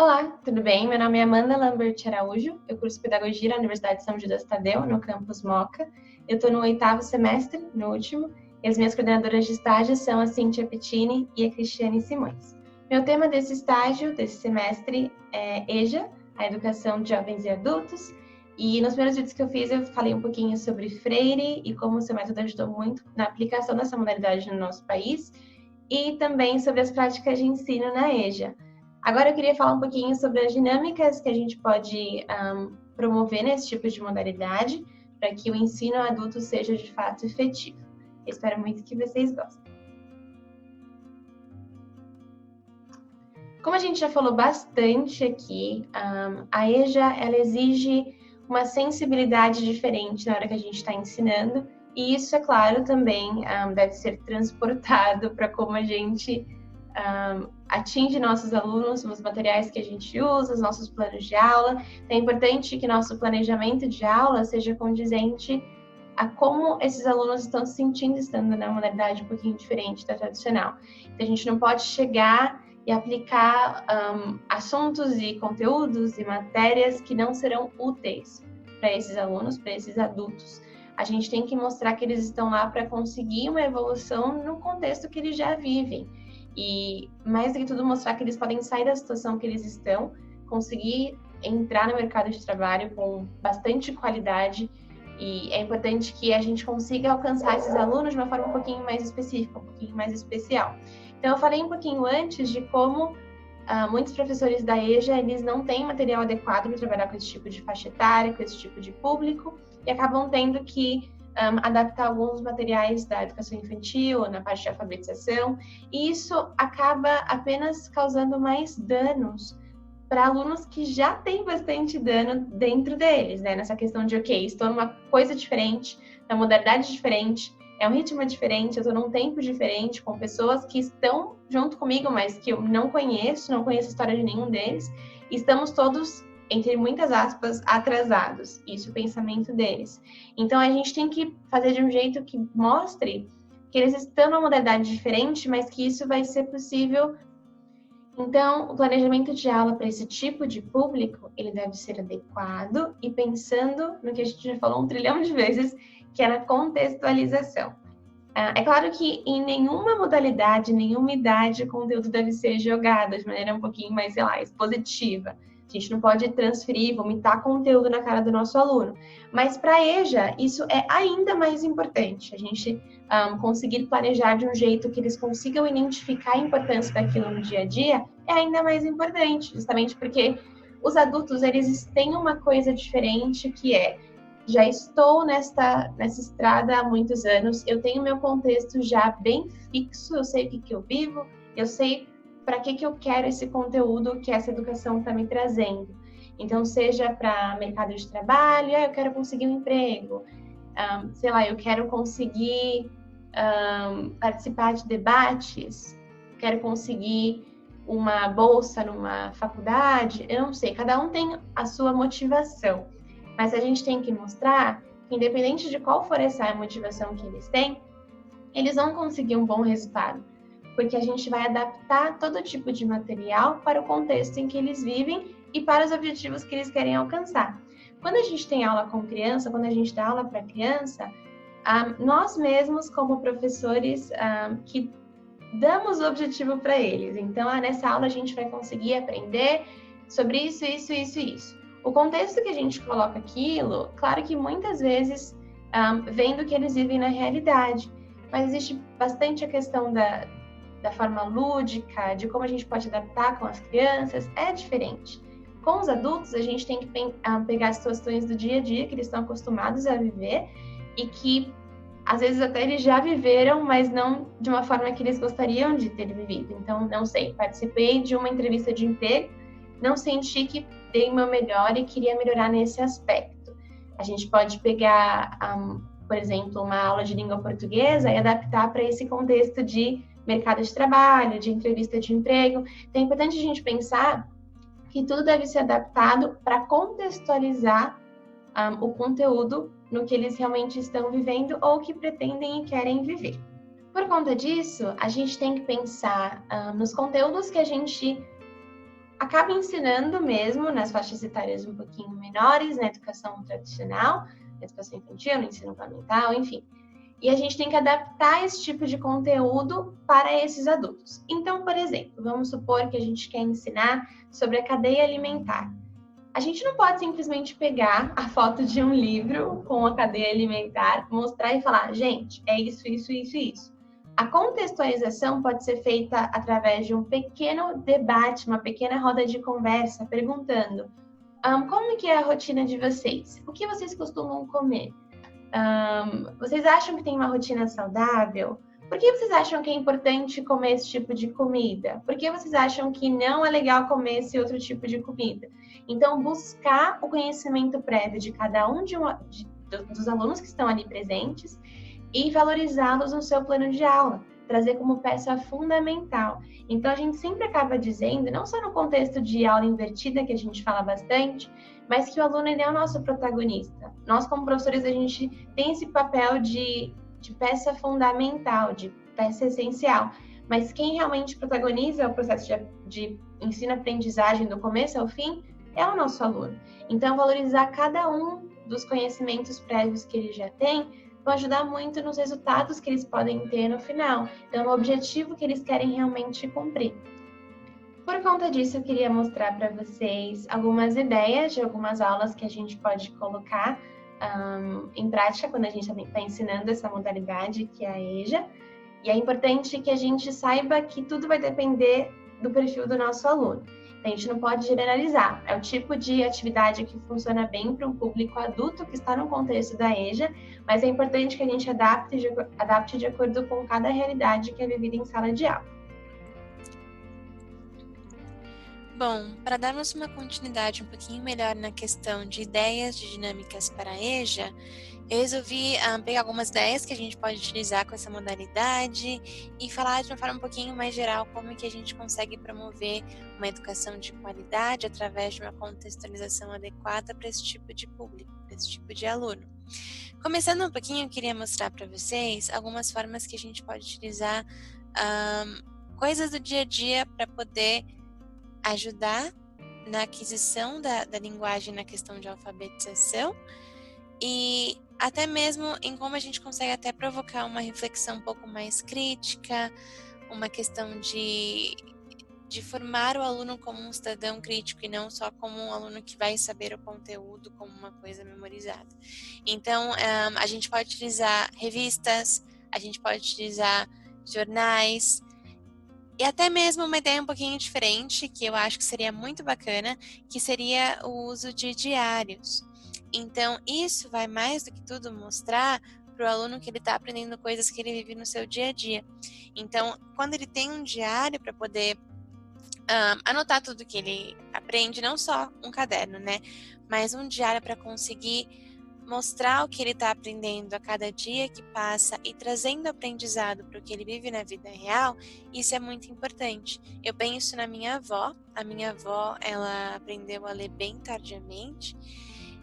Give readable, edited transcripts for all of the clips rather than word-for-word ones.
Olá, tudo bem? Meu nome é Amanda Lambert Araújo, eu curso Pedagogia na Universidade de São Judas Tadeu, no campus Moca. Eu estou no 8º semestre, no último, e as minhas coordenadoras de estágio são a Cíntia Pettini e a Cristiane Simões. Meu tema desse estágio, desse semestre, é EJA, a Educação de Jovens e Adultos, e nos primeiros vídeos que eu fiz eu falei um pouquinho sobre Freire e como o seu método ajudou muito na aplicação dessa modalidade no nosso país, e também sobre as práticas de ensino na EJA. Agora eu queria falar um pouquinho sobre as dinâmicas que a gente pode promover nesse tipo de modalidade para que o ensino adulto seja de fato efetivo. Eu espero muito que vocês gostem. Como a gente já falou bastante aqui, a EJA ela exige uma sensibilidade diferente na hora que a gente está ensinando, e isso, é claro, também deve ser transportado para como a gente atinge nossos alunos, os materiais que a gente usa, os nossos planos de aula. É importante que nosso planejamento de aula seja condizente a como esses alunos estão se sentindo estando na modalidade um pouquinho diferente da tradicional. Então, a gente não pode chegar e aplicar assuntos e conteúdos e matérias que não serão úteis para esses alunos, para esses adultos. A gente tem que mostrar que eles estão lá para conseguir uma evolução no contexto que eles já vivem. E, mais do que tudo, mostrar que eles podem sair da situação que eles estão, conseguir entrar no mercado de trabalho com bastante qualidade. E é importante que a gente consiga alcançar esses alunos de uma forma um pouquinho mais específica, um pouquinho mais especial. Então, eu falei um pouquinho antes de como muitos professores da EJA, eles não têm material adequado para trabalhar com esse tipo de faixa etária, com esse tipo de público, e acabam tendo que adaptar alguns materiais da educação infantil, na parte de alfabetização, e isso acaba apenas causando mais danos para alunos que já têm bastante dano dentro deles, né? Nessa questão de, ok, estou numa coisa diferente, numa modalidade diferente, é um ritmo diferente, eu estou num tempo diferente, com pessoas que estão junto comigo, mas que eu não conheço a história de nenhum deles, e estamos todos, entre muitas aspas, atrasados. Isso é o pensamento deles. Então, a gente tem que fazer de um jeito que mostre que eles estão numa modalidade diferente, mas que isso vai ser possível. Então, o planejamento de aula para esse tipo de público, ele deve ser adequado e pensando no que a gente já falou 1 trilhão de vezes, que é na contextualização. É claro que em nenhuma modalidade, nenhuma idade, o conteúdo deve ser jogado de maneira um pouquinho mais, sei lá, expositiva. A gente não pode transferir, vomitar conteúdo na cara do nosso aluno. Mas para a EJA, isso é ainda mais importante. A gente conseguir planejar de um jeito que eles consigam identificar a importância daquilo no dia a dia é ainda mais importante, justamente porque os adultos, eles têm uma coisa diferente que é: já estou nessa estrada há muitos anos, eu tenho meu contexto já bem fixo, eu sei o que eu vivo, eu sei para que eu quero esse conteúdo que essa educação está me trazendo. Então, seja para mercado de trabalho, eu quero conseguir um emprego, sei lá, eu quero conseguir participar de debates, quero conseguir uma bolsa numa faculdade, eu não sei, cada um tem a sua motivação. Mas a gente tem que mostrar que, independente de qual for essa motivação que eles têm, eles vão conseguir um bom resultado, porque a gente vai adaptar todo tipo de material para o contexto em que eles vivem e para os objetivos que eles querem alcançar. Quando a gente tem aula com criança, quando a gente dá aula para criança, nós mesmos, como professores, que damos o objetivo para eles. Então, nessa aula a gente vai conseguir aprender sobre isso, isso, isso e isso. O contexto que a gente coloca aquilo, claro que muitas vezes vem do que eles vivem na realidade, mas existe bastante a questão da forma lúdica, de como a gente pode adaptar com as crianças, é diferente. Com os adultos, a gente tem que pegar as situações do dia a dia que eles estão acostumados a viver e que, às vezes, até eles já viveram, mas não de uma forma que eles gostariam de ter vivido. Então, não sei, participei de uma entrevista de emprego, não senti que dei o meu melhor e queria melhorar nesse aspecto. A gente pode pegar, por exemplo, uma aula de língua portuguesa e adaptar para esse contexto de mercado de trabalho, de entrevista de emprego. Então, é importante a gente pensar que tudo deve ser adaptado para contextualizar o conteúdo no que eles realmente estão vivendo ou que pretendem e querem viver. Por conta disso, a gente tem que pensar nos conteúdos que a gente acaba ensinando mesmo nas faixas etárias um pouquinho menores, na educação tradicional, na educação infantil, no ensino fundamental, enfim. E a gente tem que adaptar esse tipo de conteúdo para esses adultos. Então, por exemplo, vamos supor que a gente quer ensinar sobre a cadeia alimentar. A gente não pode simplesmente pegar a foto de um livro com a cadeia alimentar, mostrar e falar, gente, é isso, isso, isso e isso. A contextualização pode ser feita através de um pequeno debate, uma pequena roda de conversa, perguntando como que é a rotina de vocês? O que vocês costumam comer? Vocês acham que tem uma rotina saudável? Por que vocês acham que é importante comer esse tipo de comida? Por que vocês acham que não é legal comer esse outro tipo de comida? Então, buscar o conhecimento prévio de cada um dos alunos que estão ali presentes e valorizá-los no seu plano de aula, trazer como peça fundamental. Então, a gente sempre acaba dizendo, não só no contexto de aula invertida, que a gente fala bastante, mas que o aluno ele é o nosso protagonista. Nós, como professores, a gente tem esse papel de peça fundamental, de peça essencial. Mas quem realmente protagoniza o processo de ensino-aprendizagem do começo ao fim é o nosso aluno. Então, valorizar cada um dos conhecimentos prévios que ele já tem vai ajudar muito nos resultados que eles podem ter no final. Então, no objetivo que eles querem realmente cumprir. Por conta disso, eu queria mostrar para vocês algumas ideias de algumas aulas que a gente pode colocar em prática quando a gente também está ensinando essa modalidade que é a EJA. E é importante que a gente saiba que tudo vai depender do perfil do nosso aluno. A gente não pode generalizar. É o tipo de atividade que funciona bem para um público adulto que está no contexto da EJA, mas é importante que a gente adapte de acordo com cada realidade que é vivida em sala de aula. Bom, para darmos uma continuidade um pouquinho melhor na questão de ideias de dinâmicas para a EJA, eu resolvi pegar algumas ideias que a gente pode utilizar com essa modalidade e falar de uma forma um pouquinho mais geral como que a gente consegue promover uma educação de qualidade através de uma contextualização adequada para esse tipo de público, para esse tipo de aluno. Começando um pouquinho, eu queria mostrar para vocês algumas formas que a gente pode utilizar coisas do dia a dia para poder ajudar na aquisição da linguagem na questão de alfabetização e até mesmo em como a gente consegue até provocar uma reflexão um pouco mais crítica, uma questão de formar o aluno como um cidadão crítico e não só como um aluno que vai saber o conteúdo como uma coisa memorizada. Então, a gente pode utilizar revistas, a gente pode utilizar jornais, e até mesmo uma ideia um pouquinho diferente, que eu acho que seria muito bacana, que seria o uso de diários. Então, isso vai mais do que tudo mostrar para o aluno que ele está aprendendo coisas que ele vive no seu dia a dia. Então, quando ele tem um diário para poder anotar tudo que ele aprende, não só um caderno, né? Mas um diário para conseguir mostrar o que ele está aprendendo a cada dia que passa e trazendo aprendizado para o que ele vive na vida real, isso é muito importante. Eu penso na minha avó. A minha avó, ela aprendeu a ler bem tardiamente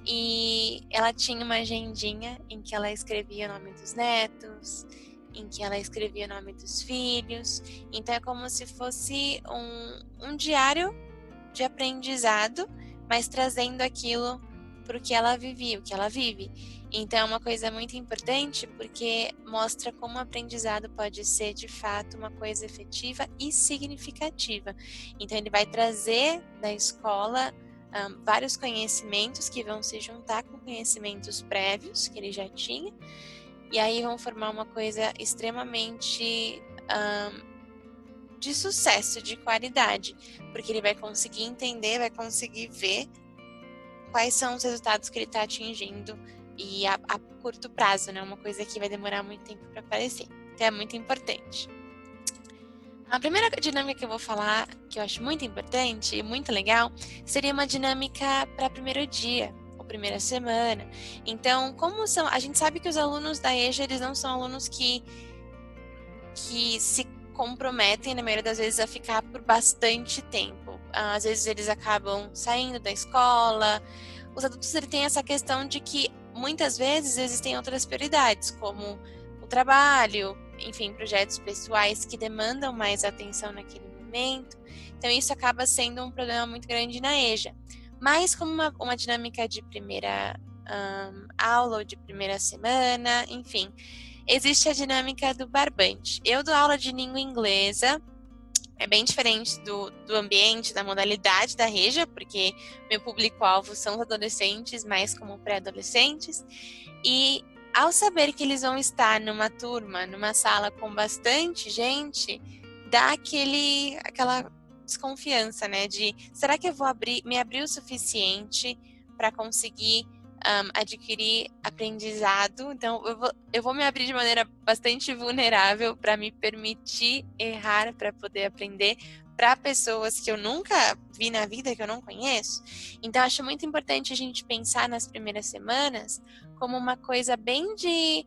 e ela tinha uma agendinha em que ela escrevia o nome dos netos, em que ela escrevia o nome dos filhos. Então é como se fosse um diário de aprendizado, mas trazendo aquilo para o que ela vivia, o que ela vive. Então é uma coisa muito importante porque mostra como o aprendizado pode ser de fato uma coisa efetiva e significativa. Então ele vai trazer da escola vários conhecimentos que vão se juntar com conhecimentos prévios que ele já tinha, e aí vão formar uma coisa extremamente de sucesso, de qualidade, porque ele vai conseguir entender, vai conseguir ver quais são os resultados que ele está atingindo e a curto prazo, né? Uma coisa que vai demorar muito tempo para aparecer. Então é muito importante. A primeira dinâmica que eu vou falar, que eu acho muito importante e muito legal, seria uma dinâmica para primeiro dia, ou primeira semana. Então, a gente sabe que os alunos da EJA, eles não são alunos que se comprometem, na maioria das vezes, a ficar por bastante tempo. Às vezes eles acabam saindo da escola. Os adultos têm essa questão de que muitas vezes existem outras prioridades, como o trabalho, enfim, projetos pessoais que demandam mais atenção naquele momento. movimento. Então, isso acaba sendo um problema muito grande na EJA. Mas como uma dinâmica de primeira aula ou de primeira semana, enfim, existe a dinâmica do barbante. Eu dou aula de língua inglesa, é bem diferente do ambiente, da modalidade da REJA, porque meu público-alvo são os adolescentes, mais como pré-adolescentes, e ao saber que eles vão estar numa turma, numa sala com bastante gente, dá aquela desconfiança, né, de será que eu vou me abrir o suficiente para conseguir adquirir aprendizado? Então eu vou me abrir de maneira bastante vulnerável para me permitir errar, para poder aprender, para pessoas que eu nunca vi na vida, que eu não conheço. Então acho muito importante a gente pensar nas primeiras semanas como uma coisa bem de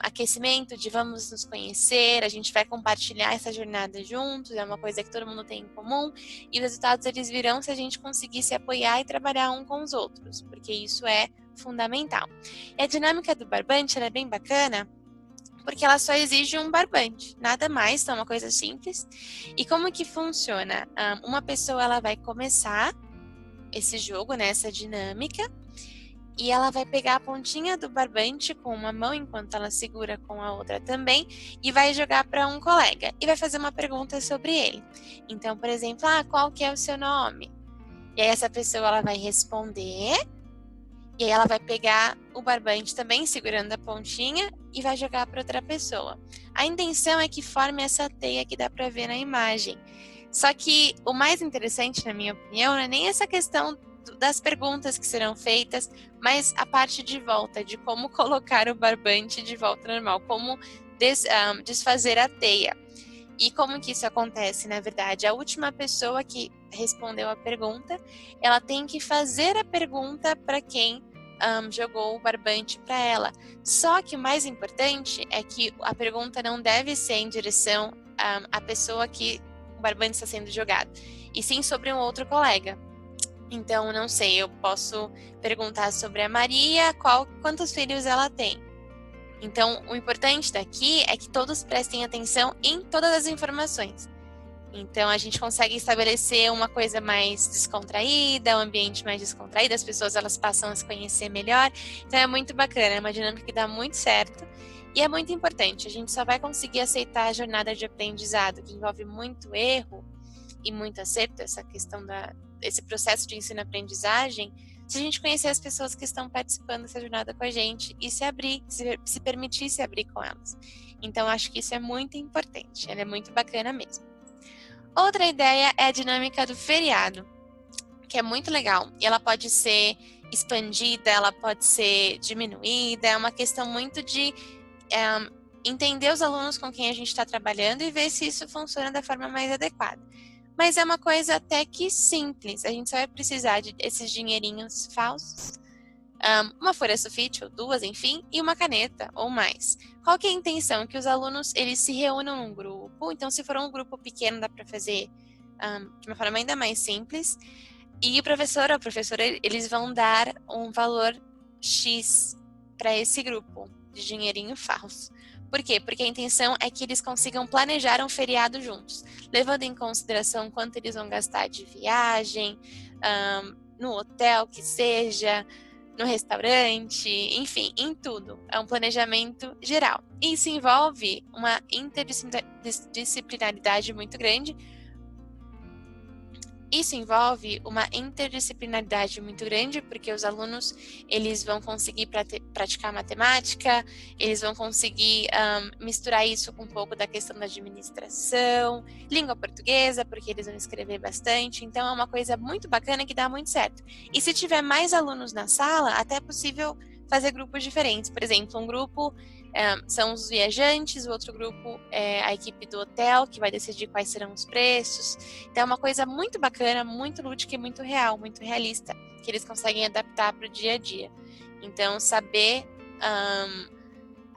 aquecimento, de vamos nos conhecer, a gente vai compartilhar essa jornada juntos, é uma coisa que todo mundo tem em comum, e os resultados eles virão se a gente conseguir se apoiar e trabalhar um com os outros, porque isso é fundamental. E a dinâmica do barbante, ela é bem bacana, porque ela só exige um barbante, nada mais, então é uma coisa simples. E como que funciona? Uma pessoa ela vai começar esse jogo, né, essa dinâmica, e ela vai pegar a pontinha do barbante com uma mão, enquanto ela segura com a outra também, e vai jogar para um colega, e vai fazer uma pergunta sobre ele. Então, por exemplo, qual que é o seu nome? E aí essa pessoa ela vai responder, e aí ela vai pegar o barbante também, segurando a pontinha, e vai jogar para outra pessoa. A intenção é que forme essa teia que dá para ver na imagem. Só que o mais interessante, na minha opinião, não é nem essa questão das perguntas que serão feitas, mas a parte de volta, de como colocar o barbante de volta normal, como desfazer a teia. E como que isso acontece, na verdade? A última pessoa que respondeu a pergunta, ela tem que fazer a pergunta para quem jogou o barbante para ela. Só que o mais importante é que a pergunta não deve ser em direção à pessoa que o barbante está sendo jogado, e sim sobre um outro colega. Então, não sei, eu posso perguntar sobre a Maria, quantos filhos ela tem. Então, o importante daqui é que todos prestem atenção em todas as informações. Então, a gente consegue estabelecer uma coisa mais descontraída, um ambiente mais descontraído, as pessoas elas passam a se conhecer melhor. Então, é muito bacana, é uma dinâmica que dá muito certo e é muito importante. A gente só vai conseguir aceitar a jornada de aprendizado, que envolve muito erro e muito acerto, essa questão esse processo de ensino-aprendizagem, se a gente conhecer as pessoas que estão participando dessa jornada com a gente e se abrir, se permitir se abrir com elas. Então, acho que isso é muito importante, ela é muito bacana mesmo. Outra ideia é a dinâmica do feriado, que é muito legal. E ela pode ser expandida, ela pode ser diminuída, é uma questão muito de entender os alunos com quem a gente está trabalhando e ver se isso funciona da forma mais adequada. Mas é uma coisa até que simples. A gente só vai precisar de esses dinheirinhos falsos, uma folha sulfite ou duas, enfim, e uma caneta ou mais. Qual que é a intenção? Que os alunos eles se reúnam num grupo. Então, se for um grupo pequeno, dá para fazer de uma forma ainda mais simples. E o professor ou a professora, eles vão dar um valor X para esse grupo de dinheirinho falso. Por quê? Porque a intenção é que eles consigam planejar um feriado juntos, levando em consideração quanto eles vão gastar de viagem, no hotel que seja, no restaurante, enfim, em tudo. É um planejamento geral. E isso envolve uma interdisciplinaridade muito grande. Isso envolve uma interdisciplinaridade muito grande, porque os alunos eles vão conseguir praticar matemática, eles vão conseguir misturar isso com um pouco da questão da administração, língua portuguesa, porque eles vão escrever bastante. Então, é uma coisa muito bacana que dá muito certo. E se tiver mais alunos na sala, até é possível fazer grupos diferentes. Por exemplo, um grupo são os viajantes, o outro grupo é a equipe do hotel, que vai decidir quais serão os preços. Então, é uma coisa muito bacana, muito lúdica e muito real, muito realista, que eles conseguem adaptar para o dia a dia. Então, saber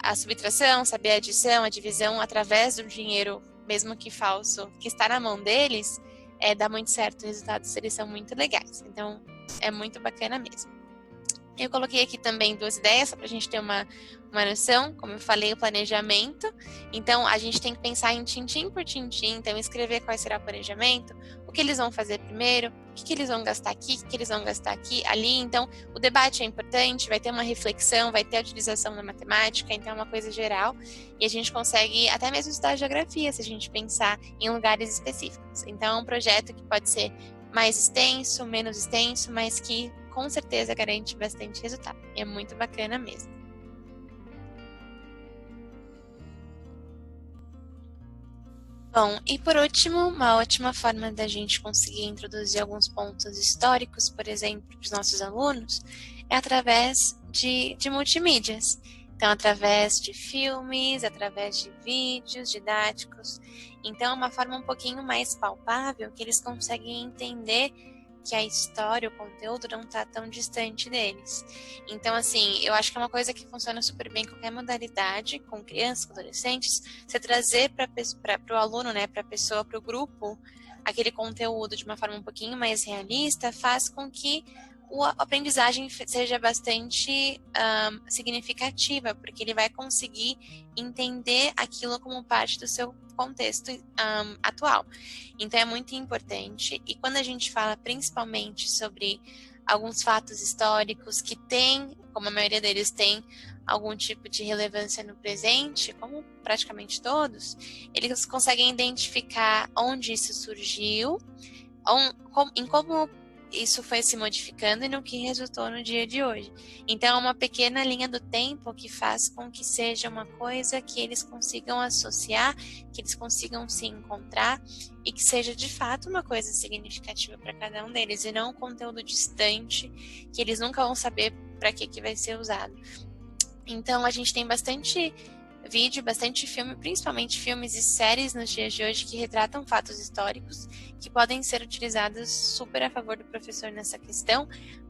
a subtração, saber a adição, a divisão através do dinheiro, mesmo que falso, que está na mão deles, dá muito certo, os resultados eles são muito legais. Então, é muito bacana mesmo. Eu coloquei aqui também 2 ideias, só para a gente ter uma noção, como eu falei, o planejamento. Então, a gente tem que pensar em tintim por tintim, então escrever qual será o planejamento, o que eles vão fazer primeiro, o que eles vão gastar aqui, o que eles vão gastar aqui, ali. Então, o debate é importante, vai ter uma reflexão, vai ter a utilização da matemática, então é uma coisa geral. E a gente consegue até mesmo estudar geografia, se a gente pensar em lugares específicos. Então, é um projeto que pode ser mais extenso, menos extenso, mas que com certeza garante bastante resultado. E é muito bacana mesmo. Bom, e por último, uma ótima forma da gente conseguir introduzir alguns pontos históricos, por exemplo, para os nossos alunos, é através de multimídias. Então, através de filmes, através de vídeos didáticos. Então, é uma forma um pouquinho mais palpável que eles conseguem entender que a história, o conteúdo não está tão distante deles. Então, assim, eu acho que é uma coisa que funciona super bem em qualquer modalidade, com crianças, com adolescentes, você trazer para o aluno, né, para a pessoa, para o grupo, aquele conteúdo de uma forma um pouquinho mais realista, faz com que a aprendizagem seja bastante significativa, porque ele vai conseguir entender aquilo como parte do seu contexto atual. Então, é muito importante. E quando a gente fala principalmente sobre alguns fatos históricos que têm, como a maioria deles tem, algum tipo de relevância no presente, como praticamente todos, eles conseguem identificar onde isso surgiu, em como isso foi se modificando e no que resultou no dia de hoje. Então, é uma pequena linha do tempo que faz com que seja uma coisa que eles consigam associar, que eles consigam se encontrar e que seja de fato uma coisa significativa para cada um deles e não um conteúdo distante que eles nunca vão saber para que vai ser usado. Então, a gente tem bastante vídeo, bastante filme, principalmente filmes e séries nos dias de hoje que retratam fatos históricos que podem ser utilizados super a favor do professor nessa questão,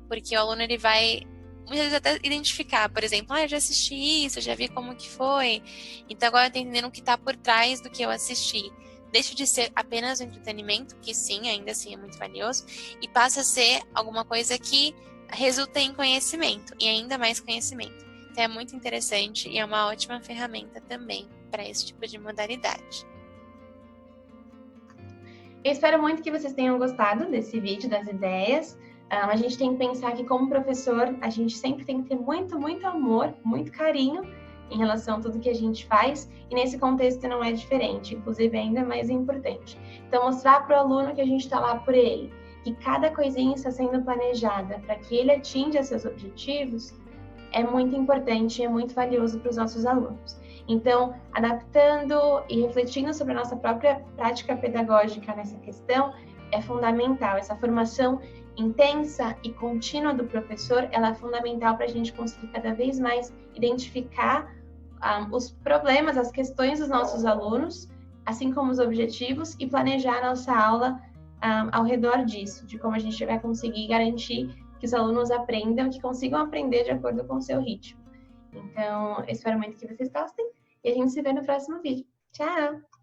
porque o aluno ele vai muitas vezes até identificar, por exemplo, eu já assisti isso, eu já vi como que foi, então agora eu tô entendendo o que está por trás do que eu assisti. Deixa de ser apenas um entretenimento, que sim, ainda assim é muito valioso, e passa a ser alguma coisa que resulta em conhecimento, e ainda mais conhecimento. Então é muito interessante e é uma ótima ferramenta também para esse tipo de modalidade. Eu espero muito que vocês tenham gostado desse vídeo, das ideias. A gente tem que pensar que, como professor, a gente sempre tem que ter muito, muito amor, muito carinho em relação a tudo que a gente faz, e nesse contexto não é diferente, inclusive é ainda mais importante. Então, mostrar para o aluno que a gente está lá por ele, que cada coisinha está sendo planejada para que ele atinja seus objetivos, é muito importante e é muito valioso para os nossos alunos. Então, adaptando e refletindo sobre a nossa própria prática pedagógica nessa questão, é fundamental. Essa formação intensa e contínua do professor, ela é fundamental para a gente conseguir cada vez mais identificar os problemas, as questões dos nossos alunos, assim como os objetivos, e planejar a nossa aula ao redor disso, de como a gente vai conseguir garantir que os alunos aprendam, que consigam aprender de acordo com o seu ritmo. Então, eu espero muito que vocês gostem e a gente se vê no próximo vídeo. Tchau!